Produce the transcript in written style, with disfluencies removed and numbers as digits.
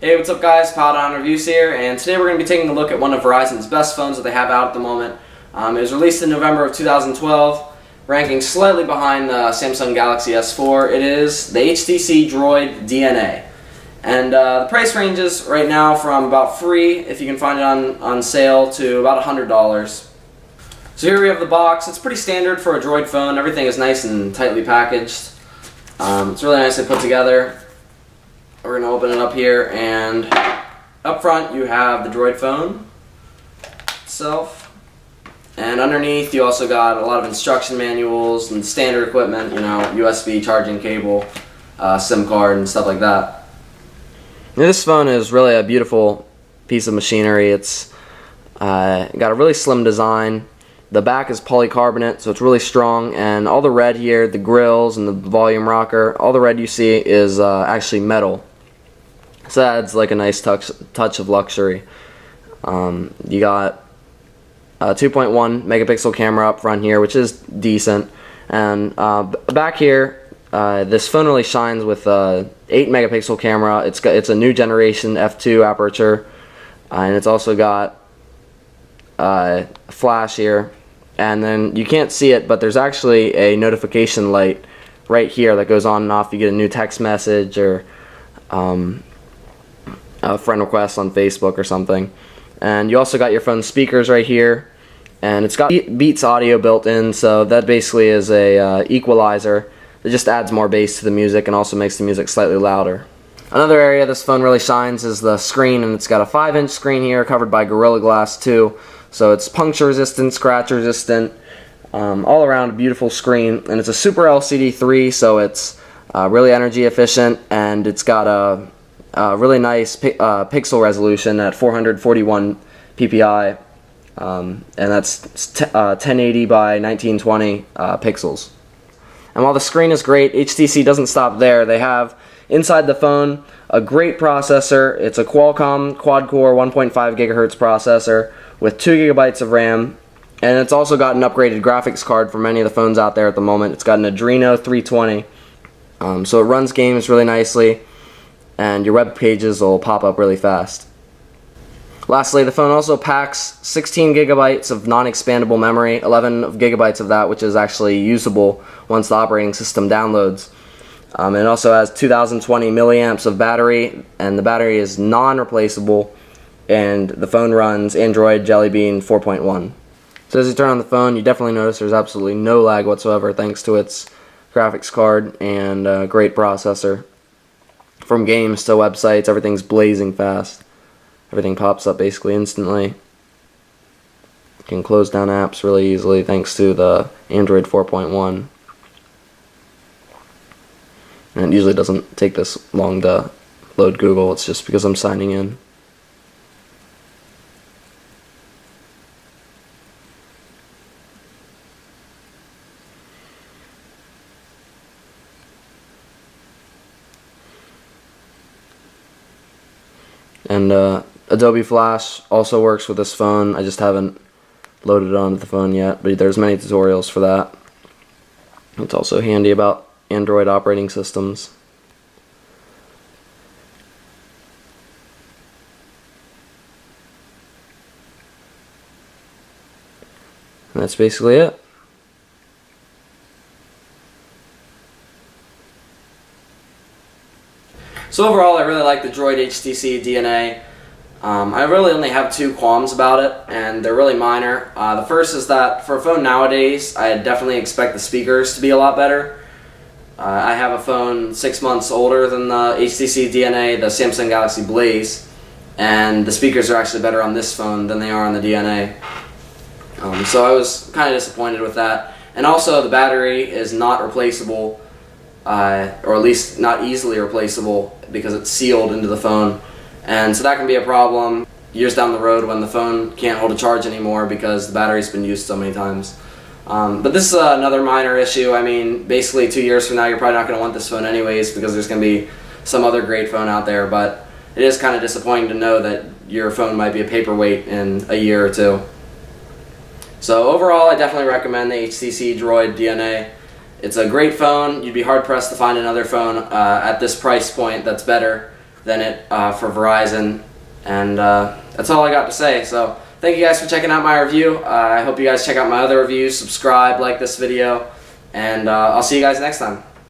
Hey, what's up guys? PileDownReviews here, and today we're going to be taking a look at one of Verizon's best phones that they have out at the moment. It was released in November of 2012, ranking slightly behind the Samsung Galaxy S4. It is the HTC Droid DNA. And the price ranges right now from about free, if you can find it on sale, to about $100. So here we have the box. It's pretty standard for a Droid phone. Everything is nice and tightly packaged. It's really nicely put together. We're going to open it up here, and up front you have the Droid phone itself, and underneath you also got a lot of instruction manuals and standard equipment, you know, USB charging cable, SIM card and stuff like that. Now, this phone is really a beautiful piece of machinery. It's got a really slim design. The back is polycarbonate, so it's really strong, and all the red here, the grills and the volume rocker, all the red you see is actually metal. So that adds like a nice touch of luxury. You got a 2.1 megapixel camera up front here, which is decent, and back here, this phone really shines with a 8 megapixel camera. It's a new generation f2 aperture, and it's also got a flash here. And then you can't see it, but there's actually a notification light right here that goes on and off. You get a new text message or a friend request on Facebook or something. And you also got your phone speakers right here, and it's got Beats audio built in, so that basically is a equalizer that just adds more bass to the music and also makes the music slightly louder. Another area this phone really shines is the screen, and it's got a 5-inch screen here covered by Gorilla Glass 2, so it's puncture resistant, scratch resistant, all around a beautiful screen. And it's a Super LCD 3, so it's really energy efficient, and it's got a really nice pixel resolution at 441 ppi, and that's 1080 by 1920 pixels. And while the screen is great, HTC doesn't stop there. They have inside the phone a great processor. It's a Qualcomm quad-core 1.5 gigahertz processor with 2 gigabytes of RAM, and it's also got an upgraded graphics card for many of the phones out there at the moment. It's got an Adreno 320, so it runs games really nicely, and your web pages will pop up really fast. Lastly, the phone also packs 16 gigabytes of non-expandable memory, 11 gigabytes of that which is actually usable once the operating system downloads. It also has 2020 milliamps of battery, and the battery is non-replaceable, and the phone runs Android Jelly Bean 4.1. So as you turn on the phone, you definitely notice there's absolutely no lag whatsoever thanks to its graphics card and great processor. From games to websites, everything's blazing fast. Everything pops up basically instantly. You can close down apps really easily thanks to the Android 4.1. And it usually doesn't take this long to load Google, it's just because I'm signing in. And Adobe Flash also works with this phone. I just haven't loaded it onto the phone yet, but there's many tutorials for that. It's also handy about Android operating systems. And that's basically it. So overall, I really like the Droid HTC DNA. I really only have two qualms about it, and they're really minor. The first is that for a phone nowadays, I definitely expect the speakers to be a lot better. I have a phone 6 months older than the HTC DNA, the Samsung Galaxy Blaze, and the speakers are actually better on this phone than they are on the DNA. So I was kind of disappointed with that. And also, the battery is not replaceable, or at least not easily replaceable, because it's sealed into the phone, and so that can be a problem years down the road when the phone can't hold a charge anymore because the battery's been used so many times. But this is another minor issue. I mean, basically 2 years from now you're probably not going to want this phone anyways because there's going to be some other great phone out there, but it is kind of disappointing to know that your phone might be a paperweight in a year or two. So overall, I definitely recommend the HTC Droid DNA. It's a great phone. You'd be hard-pressed to find another phone at this price point that's better than it for Verizon, and that's all I got to say. So thank you guys for checking out my review. I hope you guys check out my other reviews, subscribe, like this video, and I'll see you guys next time.